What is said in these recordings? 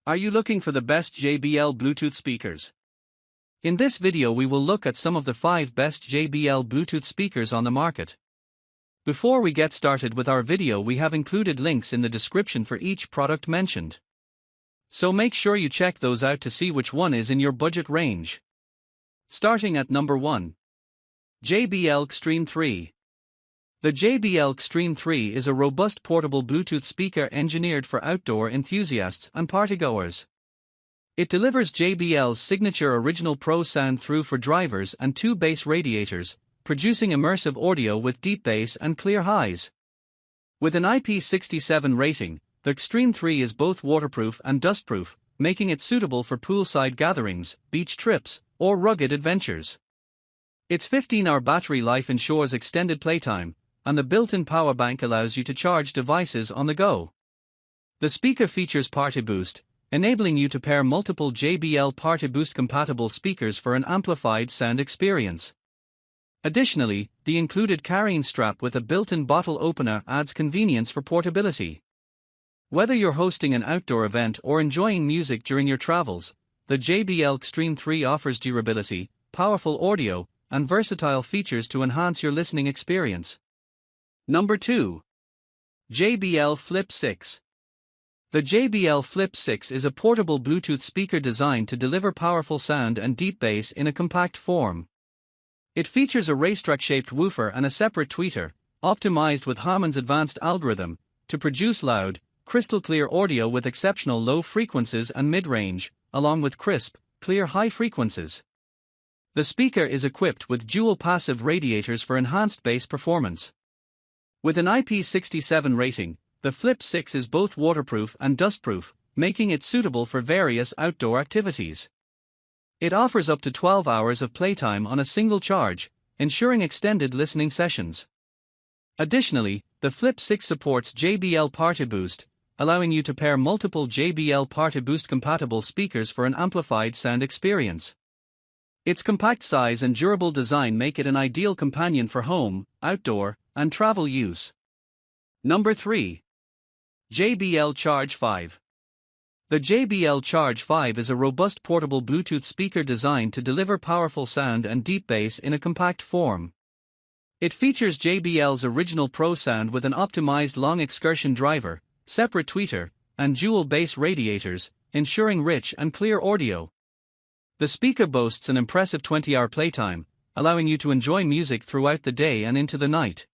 Are you looking for the best JBL Bluetooth speakers? In this video we will look at some of the 5 best JBL Bluetooth speakers on the market. Before we get started with our video, we have included links in the description for each product mentioned. So make sure you check those out to see which one is in your budget range. Starting at number 1. JBL Xtreme 3. The JBL Xtreme 3 is a robust portable Bluetooth speaker engineered for outdoor enthusiasts and partygoers. It delivers JBL's signature Original Pro sound through for drivers and 2 bass radiators, producing immersive audio with deep bass and clear highs. With an IP67 rating, the Xtreme 3 is both waterproof and dustproof, making it suitable for poolside gatherings, beach trips, or rugged adventures. Its 15-hour battery life ensures extended playtime, and the built-in power bank allows you to charge devices on the go. The speaker features Partyboost, enabling you to pair multiple JBL Partyboost compatible speakers for an amplified sound experience. Additionally, the included carrying strap with a built-in bottle opener adds convenience for portability. Whether you're hosting an outdoor event or enjoying music during your travels, the JBL Xtreme 3 offers durability, powerful audio, and versatile features to enhance your listening experience. Number 2. JBL Flip 6. The JBL Flip 6 is a portable Bluetooth speaker designed to deliver powerful sound and deep bass in a compact form. It features a racetrack-shaped woofer and a separate tweeter, optimized with Harman's advanced algorithm, to produce loud, crystal-clear audio with exceptional low frequencies and mid-range, along with crisp, clear high frequencies. The speaker is equipped with dual passive radiators for enhanced bass performance. With an IP67 rating, the Flip 6 is both waterproof and dustproof, making it suitable for various outdoor activities. It offers up to 12 hours of playtime on a single charge, ensuring extended listening sessions. Additionally, the Flip 6 supports JBL Partyboost, allowing you to pair multiple JBL Partyboost compatible speakers for an amplified sound experience. Its compact size and durable design make it an ideal companion for home, outdoor, and travel use. Number 3. JBL Charge 5. The JBL Charge 5 is a robust portable Bluetooth speaker designed to deliver powerful sound and deep bass in a compact form. It features JBL's Original Pro sound with an optimized long excursion driver, separate tweeter, and dual bass radiators, ensuring rich and clear audio. The speaker boasts an impressive 20-hour playtime, allowing you to enjoy music throughout the day and into the night.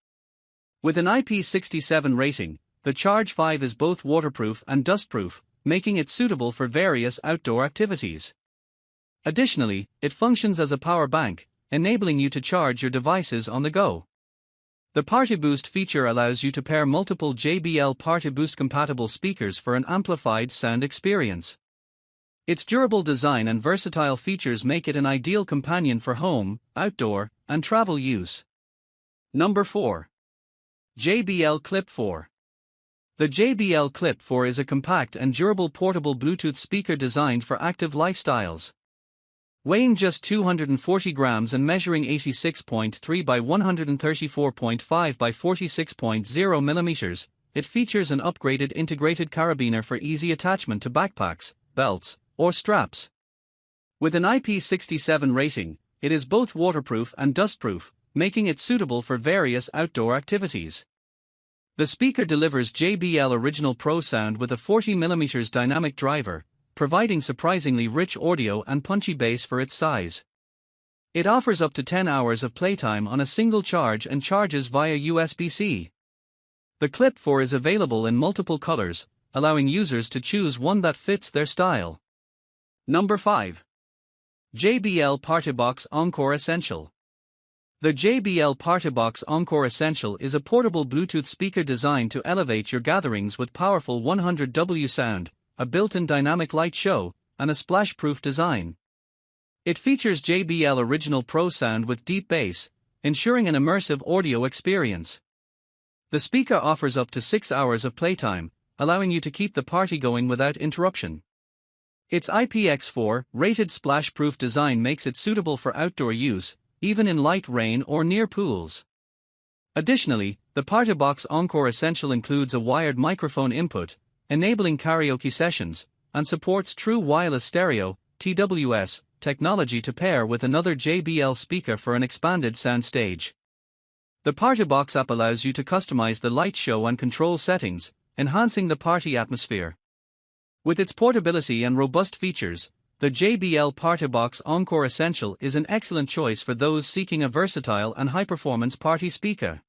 With an IP67 rating, the Charge 5 is both waterproof and dustproof, making it suitable for various outdoor activities. Additionally, it functions as a power bank, enabling you to charge your devices on the go. The Partyboost feature allows you to pair multiple JBL Partyboost compatible speakers for an amplified sound experience. Its durable design and versatile features make it an ideal companion for home, outdoor, and travel use. Number 4. JBL Clip 4. The JBL Clip 4 is a compact and durable portable Bluetooth speaker designed for active lifestyles. Weighing just 240 grams and measuring 86.3 by 134.5 by 46.0 millimeters, it features an upgraded integrated carabiner for easy attachment to backpacks, belts, or straps. With an IP67 rating, it is both waterproof and dustproof, making it suitable for various outdoor activities. The speaker delivers JBL Original Pro sound with a 40mm dynamic driver, providing surprisingly rich audio and punchy bass for its size. It offers up to 10 hours of playtime on a single charge and charges via USB-C. The Clip 4 is available in multiple colors, allowing users to choose one that fits their style. Number 5. JBL Partybox Encore Essential. The JBL Partybox Encore Essential is a portable Bluetooth speaker designed to elevate your gatherings with powerful 100W sound, a built-in dynamic light show, and a splash-proof design. It features JBL Original Pro sound with deep bass, ensuring an immersive audio experience. The speaker offers up to 6 hours of playtime, allowing you to keep the party going without interruption. Its IPX4 rated splash-proof design makes it suitable for outdoor use, even in light rain or near pools. Additionally, the Partybox Encore Essential includes a wired microphone input, enabling karaoke sessions, and supports true wireless stereo (TWS) technology to pair with another JBL speaker for an expanded sound stage. The Partybox app allows you to customize the light show and control settings, enhancing the party atmosphere. With its portability and robust features, the JBL Partybox Encore Essential is an excellent choice for those seeking a versatile and high-performance party speaker.